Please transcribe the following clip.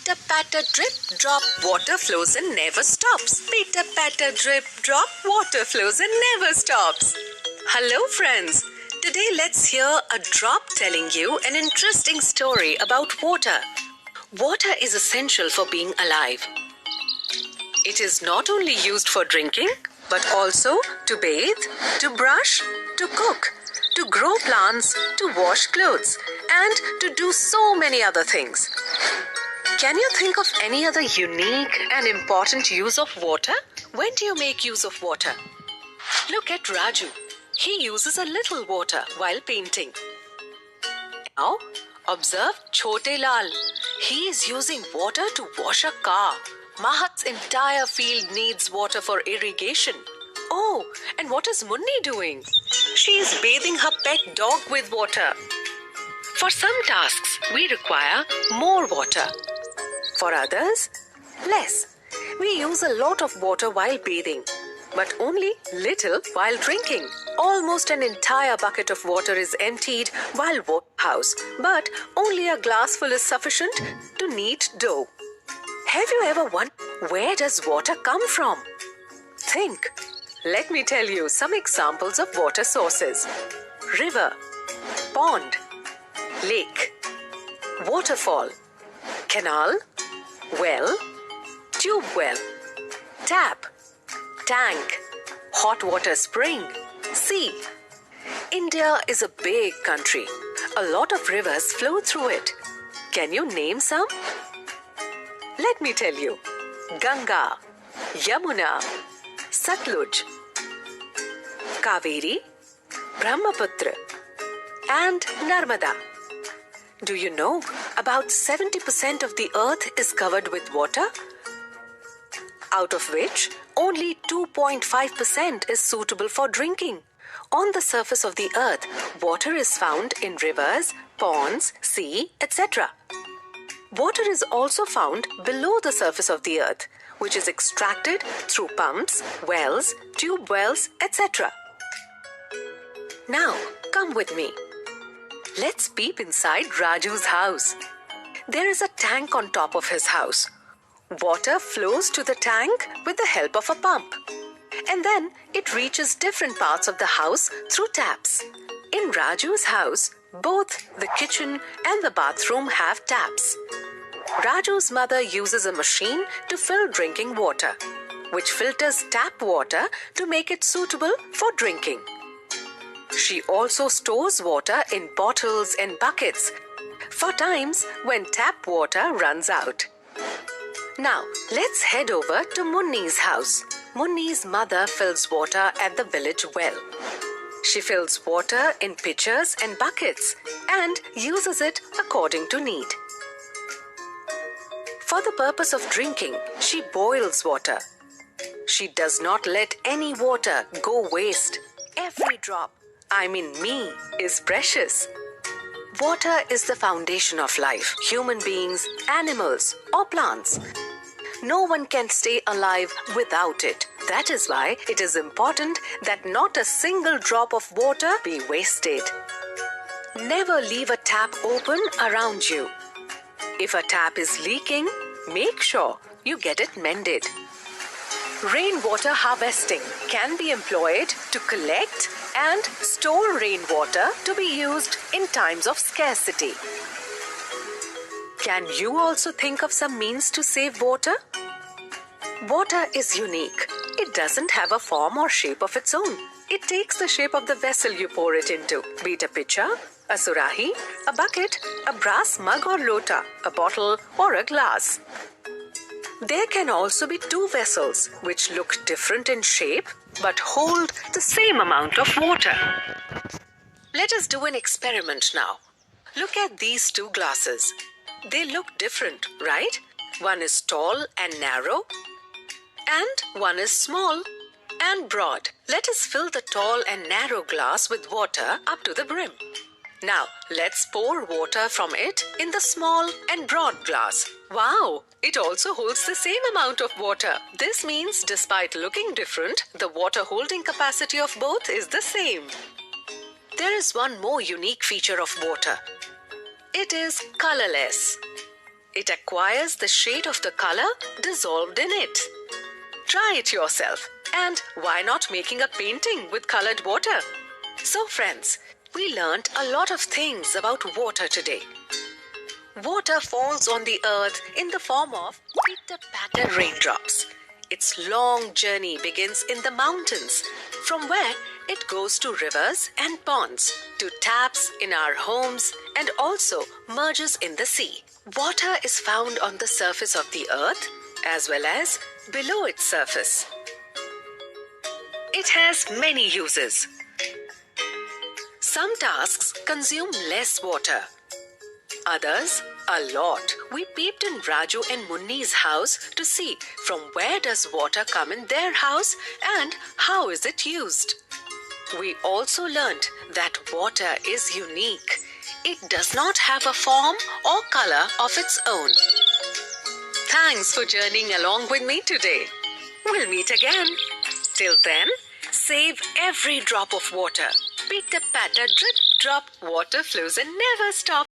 Pitter patter drip drop, water flows and never stops. Pitter patter drip drop, water flows and never stops. Hello friends, today let's hear a drop telling you an interesting story about water. Water is essential for being alive. It is not only used for drinking, but also to bathe, to brush, to cook, to grow plants, to wash clothes, and to do so many other things. Can you think of any other unique and important use of water? When do you make use of water? Look at Raju. He uses a little water while painting. Now, observe Chote Lal. He is using water to wash a car. Mahat's entire field needs water for irrigation. Oh, and what is Munni doing? She is bathing her pet dog with water. For some tasks, we require more water. For others, less. We use a lot of water while bathing, but only little while drinking. Almost an entire bucket of water is emptied while washing the house, but only a glass full is sufficient to knead dough. Have you ever wondered, where does water come from? Think. Let me tell you some examples of water sources. River, pond, lake, waterfall, canal, well, tube well, tap, tank, hot water spring, sea. India is a big country. A lot of rivers flow through it. Can you name some? Let me tell you. Ganga, Yamuna, Satluj, Kaveri, Brahmaputra, and Narmada. Do you know about 70% of the earth is covered with water? Out of which only 2.5% is suitable for drinking. On the surface of the earth, water is found in rivers, ponds, sea, etc. Water is also found below the surface of the earth, which is extracted through pumps, wells, tube wells, etc. Now, come with me. Let's peep inside Raju's house. There is a tank on top of his house. Water flows to the tank with the help of a pump. And then it reaches different parts of the house through taps. In Raju's house, both the kitchen and the bathroom have taps. Raju's mother uses a machine to fill drinking water, which filters tap water to make it suitable for drinking. She also stores water in bottles and buckets for times when tap water runs out. Now, let's head over to Munni's house. Munni's mother fills water at the village well. She fills water in pitchers and buckets and uses it according to need. For the purpose of drinking, she boils water. She does not let any water go waste. Every drop, me, is precious. Water is the foundation of life, human beings, animals, or plants. No one can stay alive without it. That is why it is important that not a single drop of water be wasted. Never leave a tap open around you. If a tap is leaking, make sure you get it mended. Rainwater harvesting can be employed to collect and store rainwater to be used in times of scarcity. Can you also think of some means to save water? Water is unique. It doesn't have a form or shape of its own. It takes the shape of the vessel you pour it into, be it a pitcher, a surahi, a bucket, a brass mug or lota, a bottle or a glass. There can also be two vessels which look different in shape but hold the same amount of water. Let us do an experiment now. Look at these two glasses. They look different, right? One is tall and narrow, and one is small and broad. Let us fill the tall and narrow glass with water up to the brim. Now, let's pour water from it in the small and broad glass. Wow! It also holds the same amount of water. This means despite looking different, the water holding capacity of both is the same. There is one more unique feature of water. It is colorless. It acquires the shade of the color dissolved in it. Try it yourself. And why not making a painting with colored water? So friends, we learnt a lot of things about water today. Water falls on the earth in the form of pitter-patter raindrops. Its long journey begins in the mountains, from where it goes to rivers and ponds, to taps in our homes, and also merges in the sea. Water is found on the surface of the earth as well as below its surface. It has many uses. Some tasks consume less water. Others, a lot. We peeped in Raju and Munni's house to see from where does water come in their house and how is it used. We also learnt that water is unique. It does not have a form or color of its own. Thanks for journeying along with me today. We'll meet again. Till then, save every drop of water. Pitter patter drip drop, water flows and never stops.